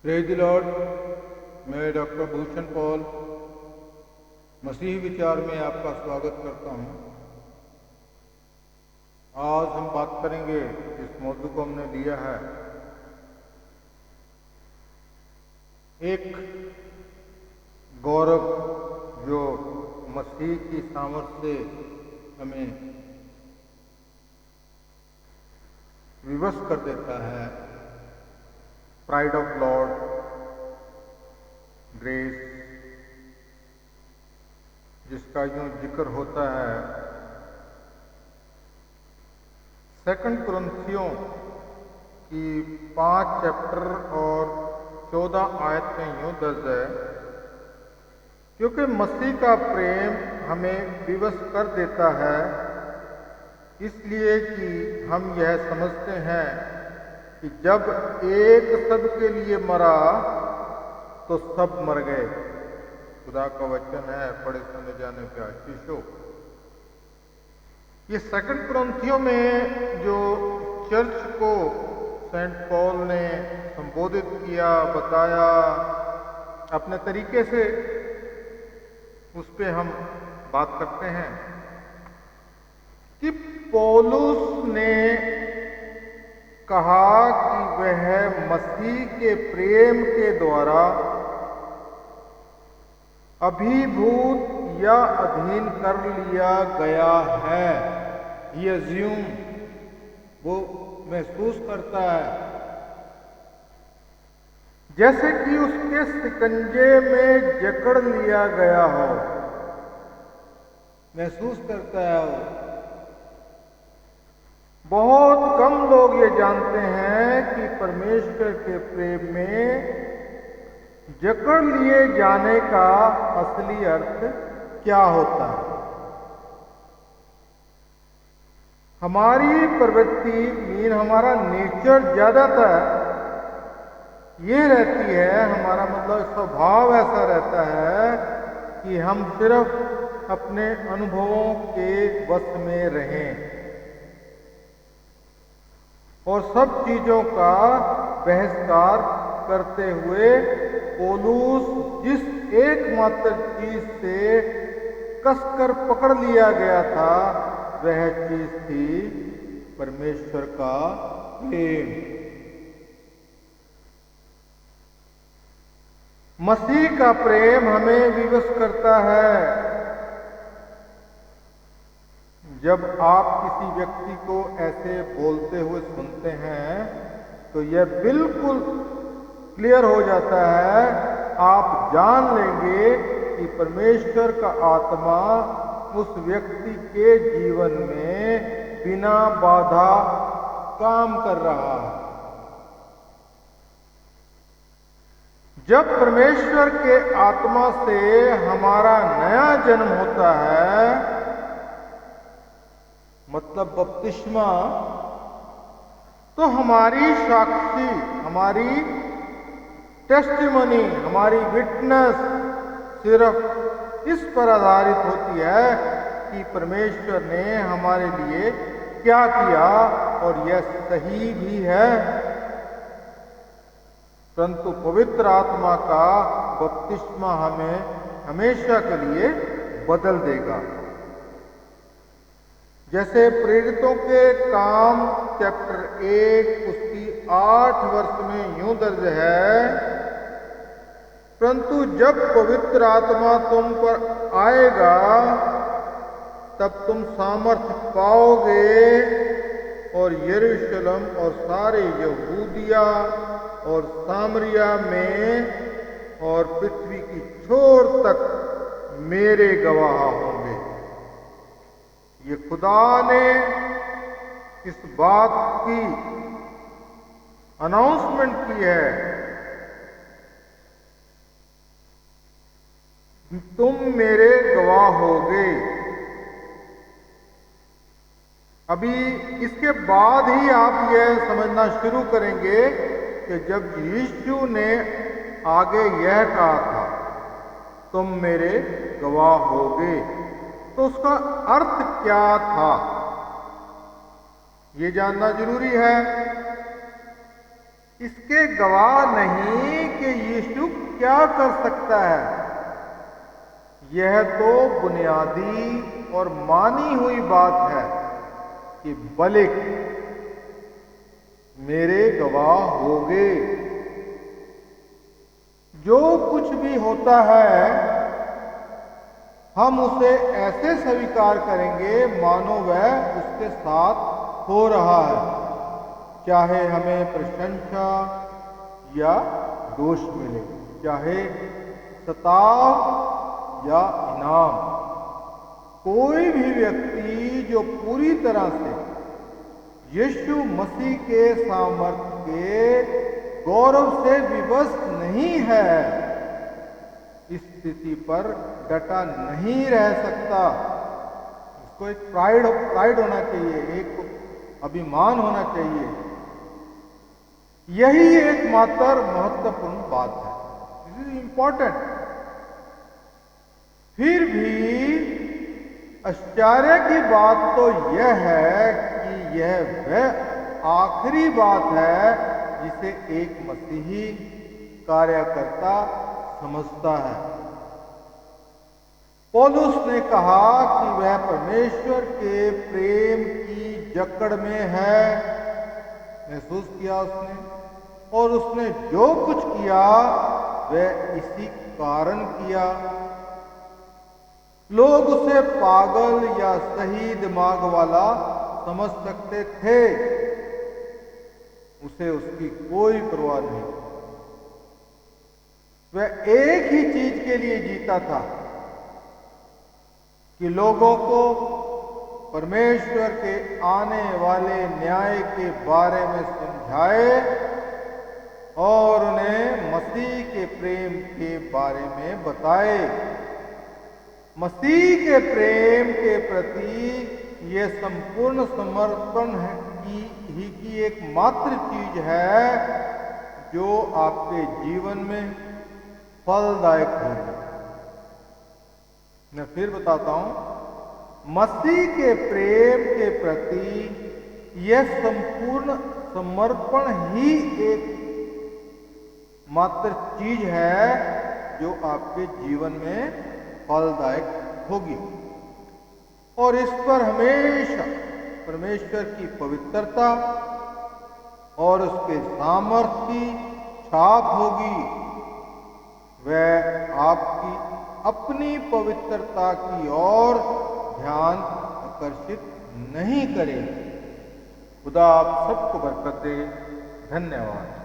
Praise the Lord. मैं doctor Bhushan Paul मसीही विचार में आपका स्वागत करता हूं। आज हम बात करेंगे, इस मौजू को हमने लिया है, एक गौरव जो मसीह की सामर्थ से हमें विवश कर देता है। प्राइड ऑफ लॉर्ड ग्रेस, जिसका यूं जिक्र होता है 2 कुरिन्थियों की 5 चैप्टर और 14 आयत में यूं दर्ज है, क्योंकि मसीह का प्रेम हमें विवश कर देता है, इसलिए कि हम यह समझते हैं कि जब एक सब के लिए मरा तो सब मर गए। खुदा का वचन है, पढ़े सुने जाने का शीशो। ये 2 कुरिन्थियों में जो चर्च को सेंट पॉल ने संबोधित किया, बताया अपने तरीके से, उस पे हम बात करते हैं कि पौलुस ने कहा कि वह मसीह के प्रेम के द्वारा अभिभूत या अधीन कर लिया गया है। ये अज्यूम, वो महसूस करता है जैसे कि उसके शिकंजे में जकड़ लिया गया हो, महसूस करता है वो। बहुत कम लोग ये जानते हैं कि परमेश्वर के प्रेम में जकड़ लिए जाने का असली अर्थ क्या होता है। हमारी प्रवृत्ति हमारा नेचर ज्यादातर ये रहती है, हमारा मतलब स्वभाव ऐसा रहता है कि हम सिर्फ अपने अनुभवों के वश में रहें और सब चीजों का बहिष्कार करते हुए पौलुस जिस एकमात्र चीज से कसकर पकड़ लिया गया था, वह चीज थी परमेश्वर का प्रेम। मसीह का प्रेम हमें विवश करता है। जब आप किसी व्यक्ति को ऐसे बोलते हुए सुनते हैं तो यह बिल्कुल क्लियर हो जाता है, आप जान लेंगे कि परमेश्वर का आत्मा उस व्यक्ति के जीवन में बिना बाधा काम कर रहा है। जब परमेश्वर के आत्मा से हमारा नया जन्म होता है, मतलब बपतिस्मा, तो हमारी साक्षी, हमारी टेस्टिमनी, हमारी विटनेस सिर्फ इस पर आधारित होती है कि परमेश्वर ने हमारे लिए क्या किया, और यह सही भी है। परंतु पवित्र आत्मा का बपतिस्मा हमें हमेशा के लिए बदल देगा। जैसे प्रेरितों के काम चैप्टर 1 उसकी 8 वर्ष में यूं दर्ज है, परंतु जब पवित्र आत्मा तुम पर आएगा तब तुम सामर्थ्य पाओगे और यरूशलेम और सारे यहूदिया और सामरिया में और पृथ्वी की छोर तक मेरे गवाह होंगे। ये खुदा ने इस बात की अनाउंसमेंट की है, तुम मेरे गवाह होगे। अभी इसके बाद ही आप यह समझना शुरू करेंगे कि जब यीशु ने आगे यह कहा था, तुम मेरे गवाह होगे, तो उसका अर्थ क्या था, ये जानना जरूरी है। इसके गवाह नहीं कि यीशु क्या कर सकता है। यह तो बुनियादी और मानी हुई बात है कि बलिक मेरे गवाह होगे। जो कुछ भी होता है हम उसे ऐसे स्वीकार करेंगे मानो वह उसके साथ हो रहा है, चाहे हमें प्रशंसा या दोष मिले, चाहे सताव या इनाम। कोई भी व्यक्ति जो पूरी तरह से यीशु मसीह के सामर्थ्य के गौरव से विवश नहीं है, इस स्थिति पर डटा नहीं रह सकता। इसको एक प्राइड होना चाहिए, एक अभिमान होना चाहिए। यही एकमात्र महत्वपूर्ण बात है। This is important. फिर भी आश्चर्य की बात तो यह है कि यह वह आखिरी बात है जिसे एक मसीही कार्यकर्ता समझता है। पौलुस ने कहा कि वह परमेश्वर के प्रेम की जकड़ में है। महसूस किया उसने, और उसने जो कुछ किया वह इसी कारण किया। लोग उसे पागल या सही दिमाग वाला समझ सकते थे, उसे उसकी कोई परवाह नहीं। वह एक ही चीज के लिए जीता था कि लोगों को परमेश्वर के आने वाले न्याय के बारे में समझाए और उन्हें मसीह के प्रेम के बारे में बताए। मसीह के प्रेम के प्रति यह संपूर्ण समर्पण की एकमात्र चीज है जो आपके जीवन में फलदायक होगी। मैं फिर बताता हूं, मसीह के प्रेम के प्रति यह संपूर्ण समर्पण ही एक मात्र चीज है जो आपके जीवन में फलदायक होगी। और इस पर हमेशा परमेश्वर की पवित्रता और उसके सामर्थ्य की छाप होगी। वह आपकी अपनी पवित्रता की ओर ध्यान आकर्षित नहीं करेगी। खुदा आप सबको बरकत दे। धन्यवाद।